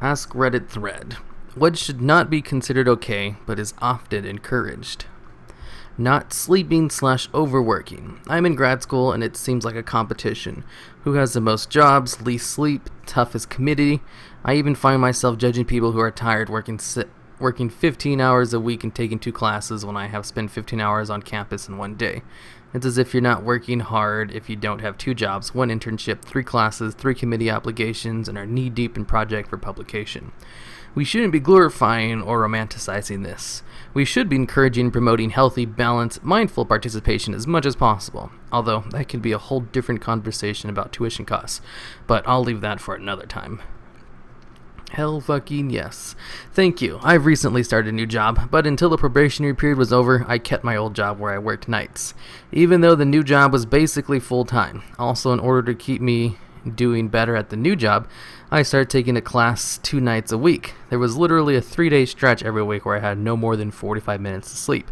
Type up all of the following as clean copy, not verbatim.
Askreddit thread. What should not be considered okay, but is often encouraged? Not sleeping / overworking. I'm in grad school and it seems like a competition. Who has the most jobs, least sleep, toughest committee? I even find myself judging people who are tired working 15 hours a week and taking 2 classes when I have spent 15 hours on campus in one day. It's as if you're not working hard if you don't have 2 jobs, 1 internship, 3 classes, 3 committee obligations, and are knee-deep in project for publication. We shouldn't be glorifying or romanticizing this. We should be encouraging and promoting healthy, balanced, mindful participation as much as possible, although that could be a whole different conversation about tuition costs, but I'll leave that for another time. Hell fucking yes. Thank you. I've recently started a new job, but until the probationary period was over, I kept my old job where I worked nights, even though the new job was basically full-time. Also, in order to keep me doing better at the new job, I started taking a class 2 nights a week. There was literally a 3-day stretch every week where I had no more than 45 minutes to sleep.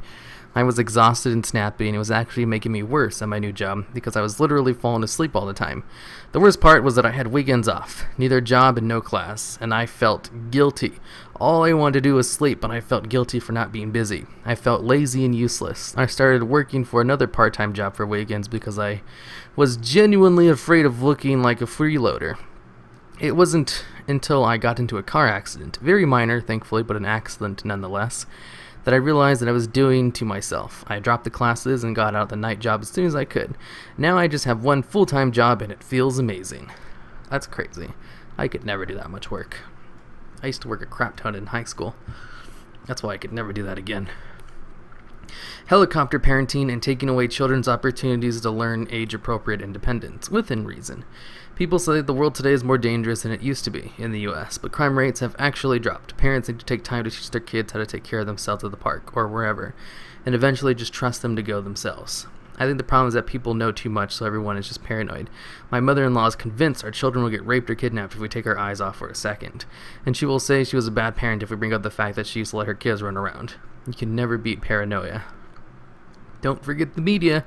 I was exhausted and snappy, and it was actually making me worse at my new job because I was literally falling asleep all the time. The worst part was that I had weekends off, neither job and no class, and I felt guilty. All I wanted to do was sleep, but I felt guilty for not being busy. I felt lazy and useless. I started working for another part-time job for weekends because I was genuinely afraid of looking like a freeloader. It wasn't until I got into a car accident, very minor, thankfully, but an accident nonetheless, that I realized that I was doing to myself. I dropped the classes and got out the night job as soon as I could. Now I just have 1 full-time job and it feels amazing. That's crazy. I could never do that much work. I used to work a crap ton in high school. That's why I could never do that again. Helicopter parenting and taking away children's opportunities to learn age-appropriate independence, within reason. People say the world today is more dangerous than it used to be in the U.S., but crime rates have actually dropped. Parents need to take time to teach their kids how to take care of themselves at the park or wherever, and eventually just trust them to go themselves. I think the problem is that people know too much, so everyone is just paranoid. My mother-in-law is convinced our children will get raped or kidnapped if we take our eyes off for a second, and she will say she was a bad parent if we bring up the fact that she used to let her kids run around. You can never beat paranoia. Don't forget the media.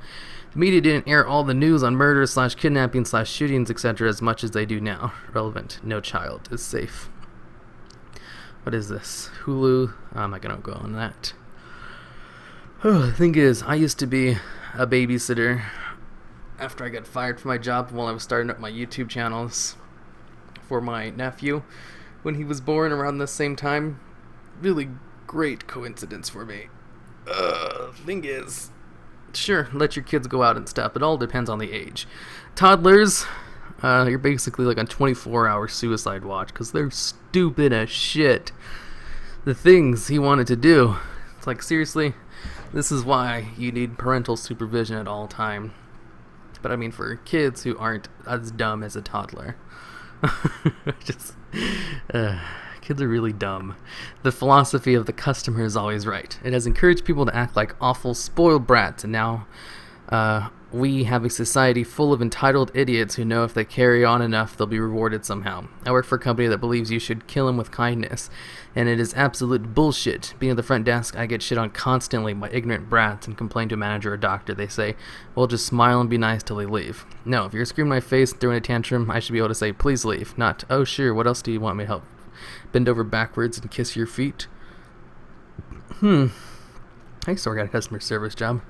The media didn't air all the news on murders / kidnapping / shootings, etc. as much as they do now. Relevant. No child is safe. What is this? Hulu? I'm not going to go on that. The thing is, I used to be a babysitter after I got fired from my job while I was starting up my YouTube channels for my nephew when he was born around the same time. Really great coincidence for me. Thing is, sure, let your kids go out and stuff. It all depends on the age. Toddlers, you're basically like on 24-hour suicide watch because they're stupid as shit. The things he wanted to do. It's like, seriously, this is why you need parental supervision at all time. But I mean, for kids who aren't as dumb as a toddler. Kids are really dumb. The philosophy of the customer is always right. It has encouraged people to act like awful spoiled brats, and now we have a society full of entitled idiots who know if they carry on enough, they'll be rewarded somehow. I work for a company that believes you should kill them with kindness, and it is absolute bullshit. Being at the front desk, I get shit on constantly by ignorant brats and complain to a manager or doctor. They say, well, just smile and be nice till they leave. No, if you're screaming in my face and throwing a tantrum, I should be able to say, please leave, not, oh sure, what else do you want me to help? Bend over backwards and kiss your feet. I used to work at a customer service job.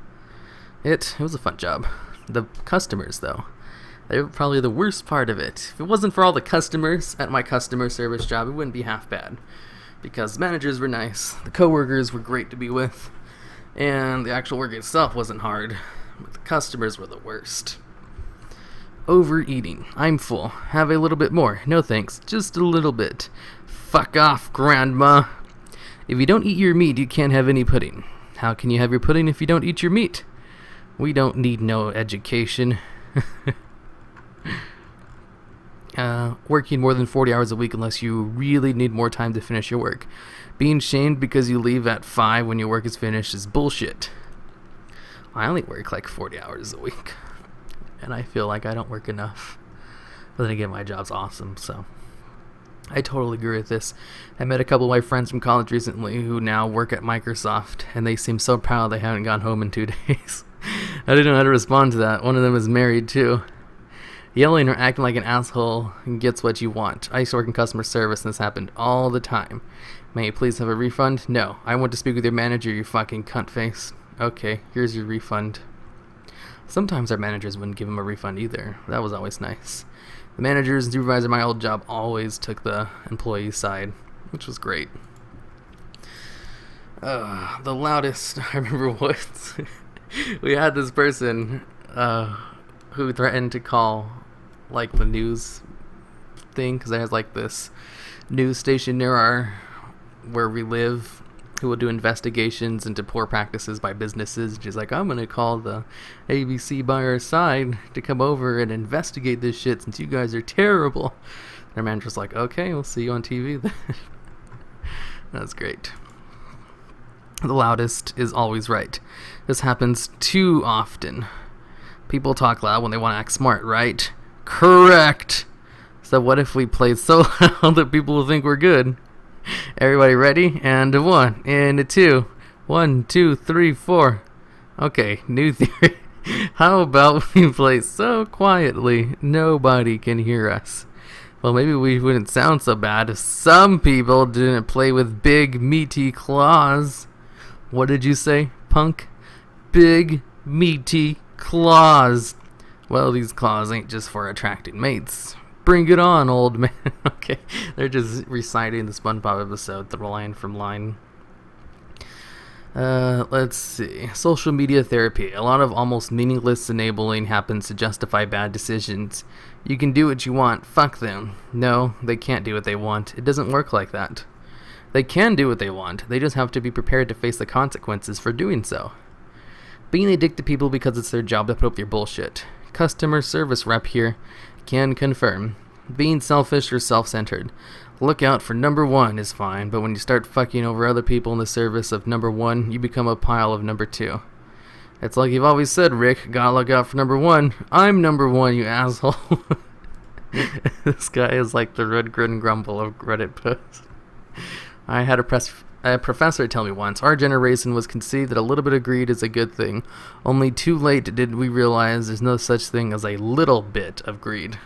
It was a fun job. The customers, though, they were probably the worst part of it. If it wasn't for all the customers at my customer service job, it wouldn't be half bad. Because managers were nice, the coworkers were great to be with, and the actual work itself wasn't hard. But the customers were the worst. Overeating. I'm full. Have a little bit more. No thanks. Just a little bit. Fuck off, Grandma. If you don't eat your meat, you can't have any pudding. How can you have your pudding if you don't eat your meat? We don't need no education. Working more than 40 hours a week unless you really need more time to finish your work. Being shamed because you leave at 5 when your work is finished is bullshit. I only work like 40 hours a week. And I feel like I don't work enough. But then again, my job's awesome, so I totally agree with this. I met a couple of my friends from college recently who now work at Microsoft, and they seem so proud they haven't gone home in 2 days. I didn't know how to respond to that. One of them is married, too. Yelling or acting like an asshole gets what you want. I used to work in customer service and this happened all the time. May you please have a refund? No. I want to speak with your manager, you fucking cunt face. Okay, here's your refund. Sometimes our managers wouldn't give him a refund either. That was always nice. The managers and supervisor at my old job always took the employee's side, which was great. The loudest, I remember once, we had this person who threatened to call like the news thing, because there's like this news station near where we live who will do investigations into poor practices by businesses. She's like, I'm gonna call the ABC by our side to come over and investigate this shit since you guys are terrible. Their manager's like, okay, we'll see you on TV then. That's great. The loudest is always right. This happens too often. People talk loud when they want to act smart, right? Correct! So what if we play so loud that people will think we're good? Everybody ready? And a 1, and a 2. 1, 2, 3, 4. Okay, new theory. How about we play so quietly nobody can hear us? Well, maybe we wouldn't sound so bad if some people didn't play with big, meaty claws. What did you say, punk? Big, meaty claws. Well, these claws ain't just for attracting mates. Bring it on, old man. Okay, they're just reciting the SpongeBob episode, the line from line. Let's see. Social media therapy. A lot of almost meaningless enabling happens to justify bad decisions. You can do what you want. Fuck them. No, they can't do what they want. It doesn't work like that. They can do what they want. They just have to be prepared to face the consequences for doing so. Being a dick to people because it's their job to put up with your bullshit. Customer service rep here can confirm. Being selfish or self-centered. Look out for number 1 is fine, but when you start fucking over other people in the service of number 1, you become a pile of number 2. It's like you've always said, Rick, gotta look out for number 1. I'm number 1, you asshole. This guy is like the red grin grumble of Reddit posts. I had a professor tell me once, our generation was conceived that a little bit of greed is a good thing. Only too late did we realize there's no such thing as a little bit of greed.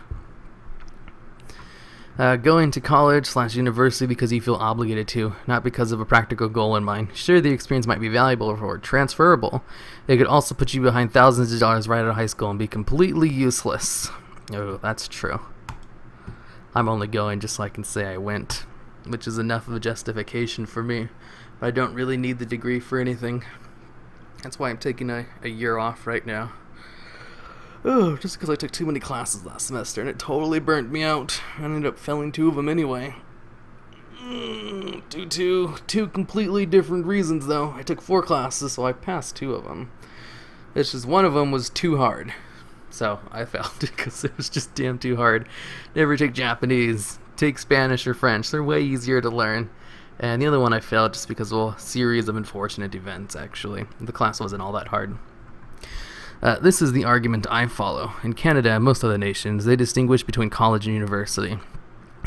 Going to college/university because you feel obligated to, not because of a practical goal in mind. Sure, the experience might be valuable or transferable. It could also put you behind thousands of dollars right out of high school and be completely useless. Oh, that's true. I'm only going just so I can say I went, which is enough of a justification for me. But I don't really need the degree for anything. That's why I'm taking a year off right now. Oh, just because I took too many classes last semester and it totally burnt me out. I ended up failing 2 of them anyway. Due to 2 completely different reasons though. I took 4 classes, so I passed 2 of them. It's just one of them was too hard. So I failed because it was just damn too hard. Never take Japanese. Take Spanish or French. They're way easier to learn. And the other one I failed just because of a series of unfortunate events, actually. The class wasn't all that hard. This is the argument I follow. In Canada and most other nations, they distinguish between college and university.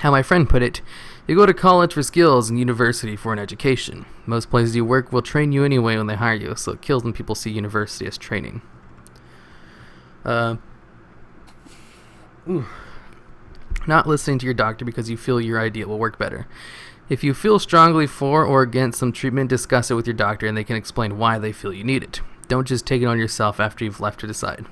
How my friend put it, you go to college for skills and university for an education. Most places you work will train you anyway when they hire you, so it kills when people see university as training. Not listening to your doctor because you feel your idea will work better. If you feel strongly for or against some treatment, discuss it with your doctor and they can explain why they feel you need it. Don't just take it on yourself after you've left to decide.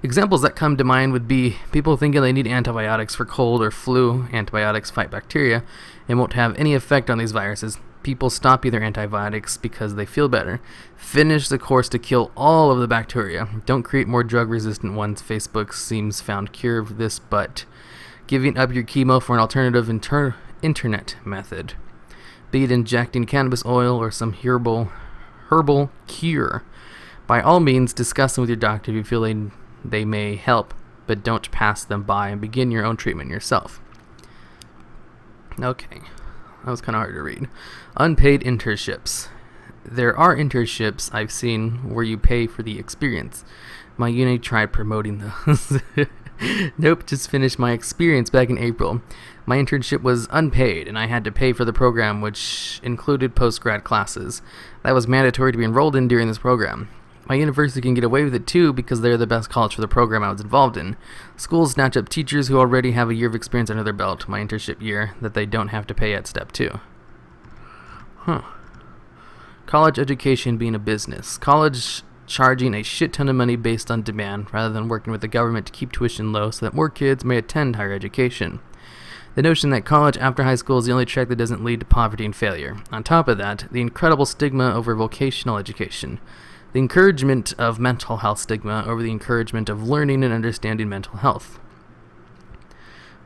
Examples that come to mind would be people thinking they need antibiotics for cold or flu. Antibiotics fight bacteria and won't have any effect on these viruses. People stop either antibiotics because they feel better. Finish the course to kill all of the bacteria. Don't create more drug-resistant ones. Facebook seems found cure of this, but giving up your chemo for an alternative internet method. Be it injecting cannabis oil or some herbal cure. By all means, discuss them with your doctor if you feel they may help, but don't pass them by and begin your own treatment yourself. Okay, that was kind of hard to read. Unpaid internships. There are internships I've seen where you pay for the experience. My uni tried promoting those. Nope, just finished my experience back in April. My internship was unpaid, and I had to pay for the program, which included post-grad classes. That was mandatory to be enrolled in during this program. My university can get away with it too because they're the best college for the program I was involved in. Schools snatch up teachers who already have a year of experience under their belt, my internship year, that they don't have to pay at step 2. College education being a business. College charging a shit ton of money based on demand rather than working with the government to keep tuition low so that more kids may attend higher education. The notion that college after high school is the only track that doesn't lead to poverty and failure. On top of that, the incredible stigma over vocational education. The encouragement of mental health stigma over the encouragement of learning and understanding mental health.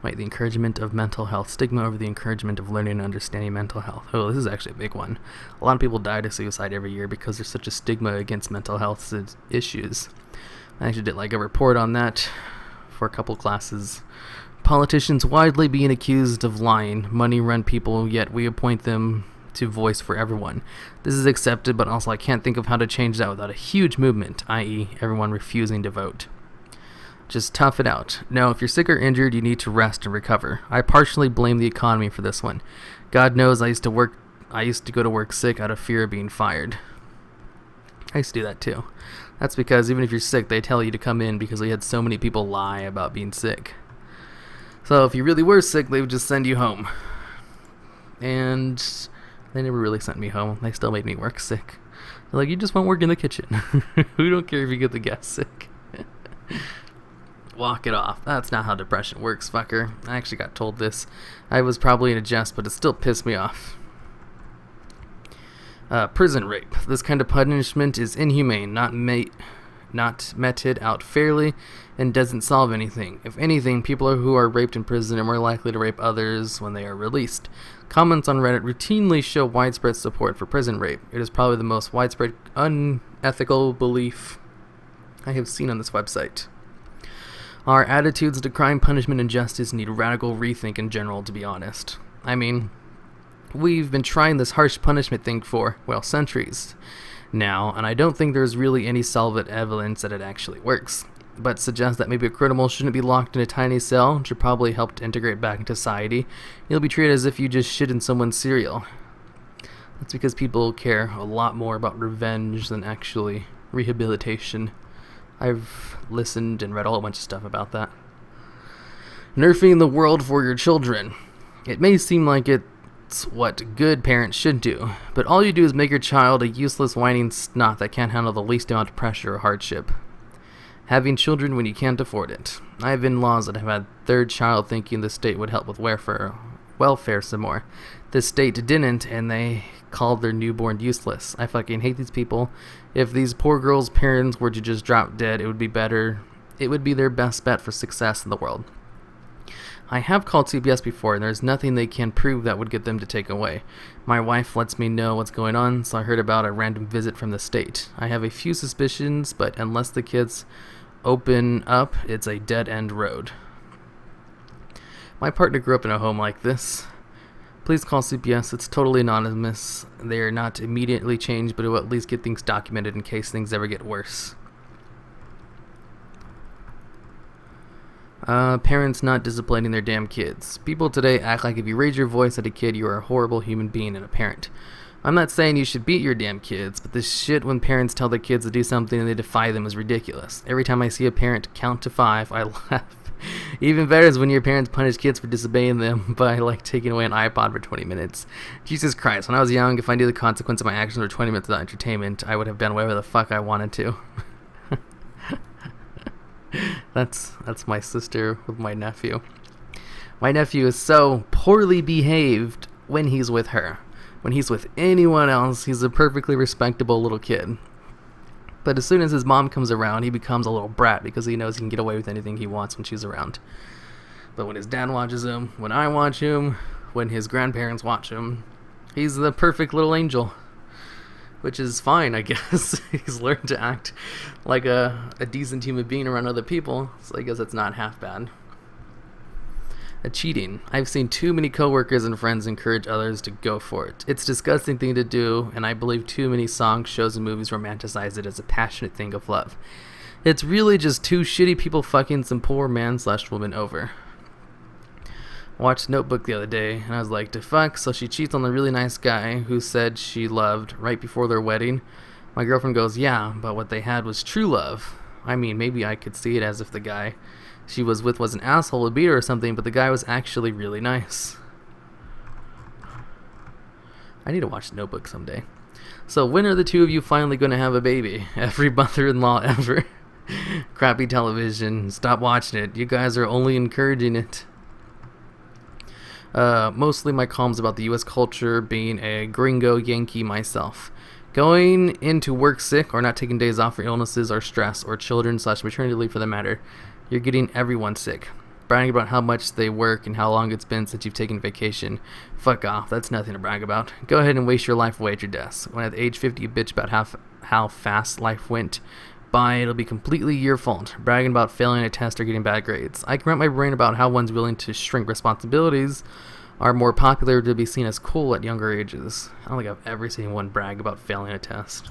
The encouragement of mental health stigma over the encouragement of learning and understanding mental health. Oh, this is actually a big one. A lot of people die to suicide every year because there's such a stigma against mental health issues. I actually did a report on that for a couple classes. Politicians widely being accused of lying, money-run people, yet we appoint them to voice for everyone. This is accepted, but also I can't think of how to change that without a huge movement, i.e. everyone refusing to vote. Just tough it out. No, if you're sick or injured, you need to rest and recover. I partially blame the economy for this one. God knows I used to go to work sick out of fear of being fired. I used to do that too. That's because even if you're sick, they tell you to come in because we had so many people lie about being sick. So if you really were sick, they would just send you home. And they never really sent me home. They still made me work sick. They're like, you just won't work in the kitchen. We don't care if you get the guests sick. Walk it off. That's not how depression works, fucker. I actually got told this. I was probably in a jest, but it still pissed me off. Prison rape. This kind of punishment is inhumane, not meted out fairly, and doesn't solve anything. If anything, people who are raped in prison are more likely to rape others when they are released. Comments on Reddit routinely show widespread support for prison rape. It is probably the most widespread unethical belief I have seen on this website. Our attitudes to crime, punishment, and justice need radical rethink in general, to be honest. I mean, we've been trying this harsh punishment thing for, centuries now, and I don't think there's really any solid evidence that it actually works. But suggest that maybe a criminal shouldn't be locked in a tiny cell and should probably help to integrate back into society. You'll be treated as if you just shit in someone's cereal. That's because people care a lot more about revenge than actually rehabilitation. I've listened and read a whole bunch of stuff about that. Nerfing the world for your children. It may seem like it's what good parents should do, but all you do is make your child a useless whining snot that can't handle the least amount of pressure or hardship. Having children when you can't afford it. I have in-laws that have had third child thinking the state would help with welfare some more. The state didn't, and they called their newborn useless. I fucking hate these people. If these poor girls' parents were to just drop dead, it would be better. It would be their best bet for success in the world. I have called CPS before, and there's nothing they can prove that would get them to take away. My wife lets me know what's going on, so I heard about a random visit from the state. I have a few suspicions, but unless the kids open up, it's a dead-end road. My partner grew up in a home like this. Please call CPS. It's totally anonymous. They are not immediately changed, but it will at least get things documented in case things ever get worse. Parents not disciplining their damn kids. People today act like if you raise your voice at a kid, you are a horrible human being and a parent. I'm not saying you should beat your damn kids, but this shit when parents tell their kids to do something and they defy them is ridiculous. Every time I see a parent count to 5, I laugh. Even better is when your parents punish kids for disobeying them by taking away an iPod for 20 minutes. Jesus Christ, when I was young, if I knew the consequence of my actions were 20 minutes without entertainment, I would have done whatever the fuck I wanted to. That's my sister with my nephew. My nephew is so poorly behaved when he's with her. When he's with anyone else, he's a perfectly respectable little kid. But as soon as his mom comes around, he becomes a little brat because he knows he can get away with anything he wants when she's around. But when his dad watches him, when I watch him, when his grandparents watch him, he's the perfect little angel. Which is fine, I guess. He's learned to act like a decent human being around other people, so I guess that's not half bad. Cheating. I've seen too many coworkers and friends encourage others to go for it. It's a disgusting thing to do, and I believe too many songs, shows, and movies romanticize it as a passionate thing of love. It's really just two shitty people fucking some poor man/woman over. I watched Notebook the other day, and I was like, to fuck, so she cheats on the really nice guy who said she loved right before their wedding. My girlfriend goes, yeah, but what they had was true love. I mean, maybe I could see it as if the guy she was with was an asshole, a beater or something, but the guy was actually really nice. I need to watch The Notebook someday. So when are the two of you finally going to have a baby? Every mother-in-law ever. Crappy television. Stop watching it. You guys are only encouraging it. Mostly my columns about the U.S. culture, being a gringo Yankee myself. Going into work sick or not taking days off for illnesses or stress or children/maternity leave for the matter. You're getting everyone sick. Bragging about how much they work and how long it's been since you've taken vacation. Fuck off. That's nothing to brag about. Go ahead and waste your life away at your desk. When at age 50 you bitch about how fast life went by, it'll be completely your fault. Bragging about failing a test or getting bad grades. I can wrap my brain about how one's willing to shrink responsibilities are more popular to be seen as cool at younger ages. I don't think I've ever seen one brag about failing a test.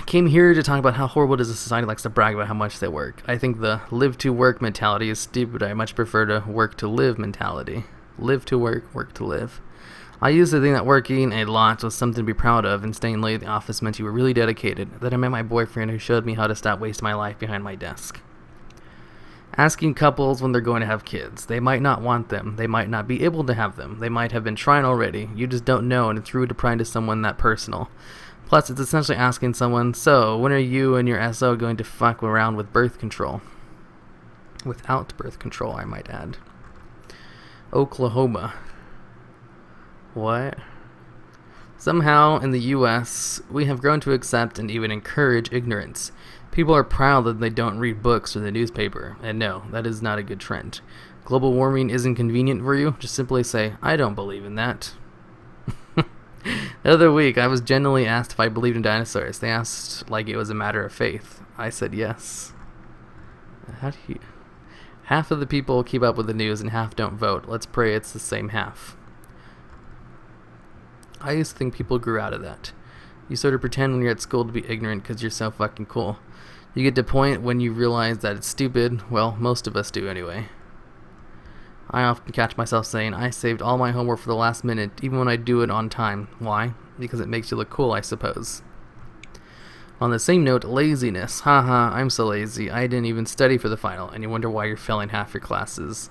Came here to talk about how horrible it is a society likes to brag about how much they work. I think the live to work mentality is stupid. I much prefer to work to live mentality. Live to work, work to live. I used to think that working a lot was something to be proud of, and staying late at the office meant you were really dedicated. Then I met my boyfriend who showed me how to stop wasting my life behind my desk. Asking couples when they're going to have kids. They might not want them. They might not be able to have them. They might have been trying already. You just don't know, and it's rude to pry into someone that personal. Plus, it's essentially asking someone, so, when are you and your SO going to fuck around with birth control? Without birth control, I might add. Oklahoma. What? Somehow, in the U.S., we have grown to accept and even encourage ignorance. People are proud that they don't read books or the newspaper, and no, that is not a good trend. Global warming isn't convenient for you? Just simply say, I don't believe in that. The other week, I was genuinely asked if I believed in dinosaurs. They asked like it was a matter of faith. I said yes. How do you... Half of the people keep up with the news and half don't vote. Let's pray it's the same half. I used to think people grew out of that. You sort of pretend when you're at school to be ignorant because you're so fucking cool. You get to a point when you realize that it's stupid. Well, most of us do anyway. I often catch myself saying, I saved all my homework for the last minute, even when I do it on time. Why? Because it makes you look cool, I suppose. On the same note, laziness. Haha, I'm so lazy. I didn't even study for the final, and you wonder why you're failing half your classes.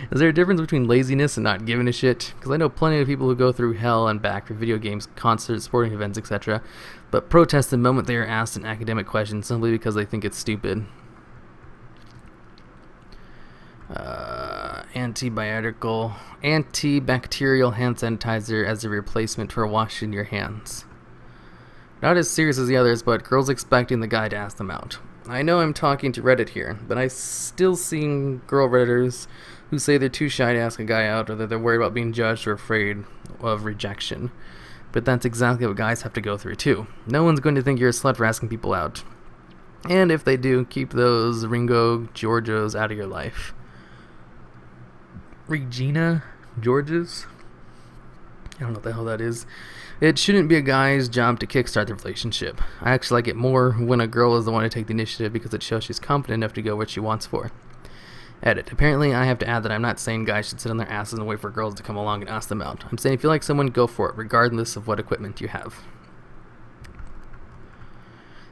Is there a difference between laziness and not giving a shit? Because I know plenty of people who go through hell and back for video games, concerts, sporting events, etc., but protest the moment they are asked an academic question simply because they think it's stupid. Antibacterial hand sanitizer as a replacement for washing your hands. Not as serious as the others, but girls expecting the guy to ask them out. I know I'm talking to Reddit here, but I still seen girl Redditors who say they're too shy to ask a guy out, or that they're worried about being judged or afraid of rejection. But that's exactly what guys have to go through too. No one's going to think you're a slut for asking people out. And if they do, keep those Ringo Georgios out of your life. Regina Georges? I don't know what the hell that is. It shouldn't be a guy's job to kickstart the relationship. I actually like it more when a girl is the one to take the initiative because it shows she's confident enough to go what she wants for. Edit. Apparently, I have to add that I'm not saying guys should sit on their asses and wait for girls to come along and ask them out. I'm saying if you like someone, go for it, regardless of what equipment you have.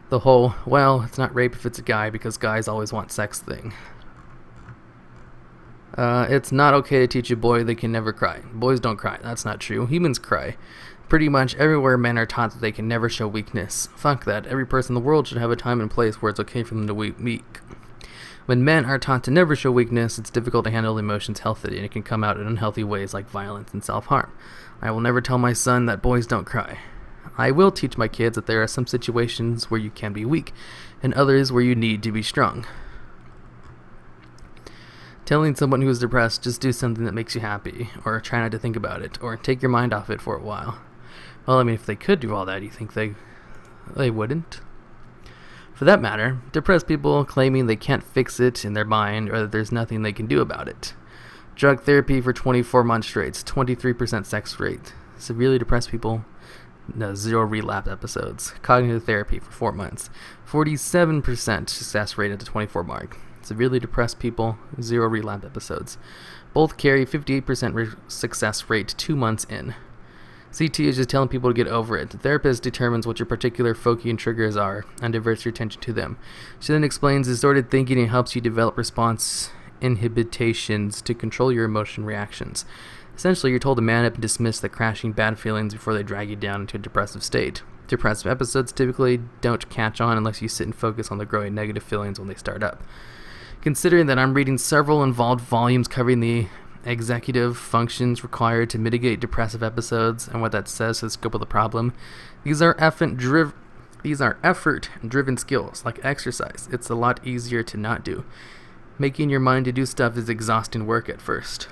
The whole, well, it's not rape if it's a guy because guys always want sex thing. It's not okay to teach a boy they can never cry. Boys don't cry. That's not true. Humans cry. Pretty much everywhere men are taught that they can never show weakness. Fuck that. Every person in the world should have a time and place where it's okay for them to be weak. When men are taught to never show weakness, it's difficult to handle emotions healthily, and it can come out in unhealthy ways like violence and self-harm. I will never tell my son that boys don't cry. I will teach my kids that there are some situations where you can be weak, and others where you need to be strong. Telling someone who is depressed, just do something that makes you happy, or try not to think about it, or take your mind off it for a while. Well, I mean, if they could do all that, you think they wouldn't? For that matter, depressed people claiming they can't fix it in their mind, or that there's nothing they can do about it. Drug therapy for 24 months straight, 23% sex rate. Severely depressed people, no, 0 relapse episodes. Cognitive therapy for 4 months, 47% success rate at the 24 mark. Severely depressed people, 0 relapse episodes. Both carry 58% success rate 2 months in. CT is just telling people to get over it. The therapist determines what your particular Foucauldian triggers are and diverts your attention to them. She then explains distorted thinking and helps you develop response inhibitations to control your emotion reactions. Essentially, you're told to man up and dismiss the crashing bad feelings before they drag you down into a depressive state. Depressive episodes typically don't catch on unless you sit and focus on the growing negative feelings when they start up. Considering that I'm reading several involved volumes covering the executive functions required to mitigate depressive episodes and what that says to the scope of the problem, these are effort-driven skills, like exercise. It's a lot easier to not do. Making your mind to do stuff is exhausting work at first.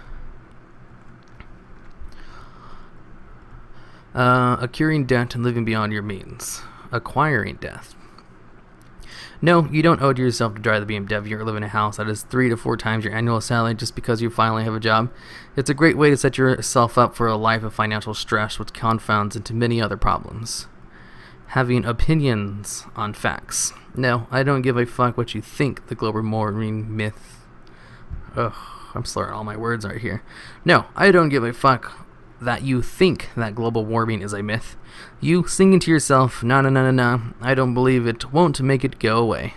Acquiring debt and living beyond your means. Acquiring debt. No, you don't owe it to yourself to drive the BMW or live in a house that is 3 to 4 times your annual salary just because you finally have a job. It's a great way to set yourself up for a life of financial stress, which confounds into many other problems. Having opinions on facts. No, I don't give a fuck what you think the global warming myth... Ugh, I'm slurring all my words right here. No, I don't give a fuck that you think that global warming is a myth. You singing to yourself, nah, I don't believe it, won't make it go away.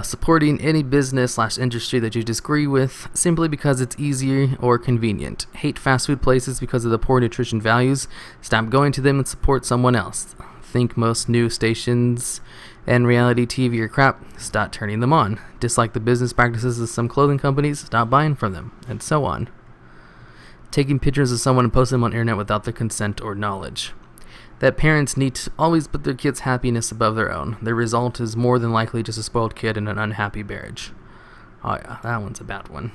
Supporting any business/industry that you disagree with simply because it's easier or convenient. Hate fast food places because of the poor nutrition values. Stop going to them and support someone else. Think most news stations and reality TV are crap. Stop turning them on. Dislike the business practices of some clothing companies. Stop buying from them, and so on. Taking pictures of someone and posting them on the internet without their consent or knowledge. That parents need to always put their kids' happiness above their own. The result is more than likely just a spoiled kid and an unhappy marriage. Oh yeah, that one's a bad one.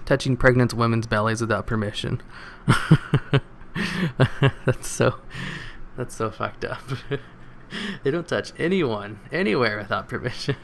Touching pregnant women's bellies without permission. That's so fucked up. They don't touch anyone, anywhere without permission.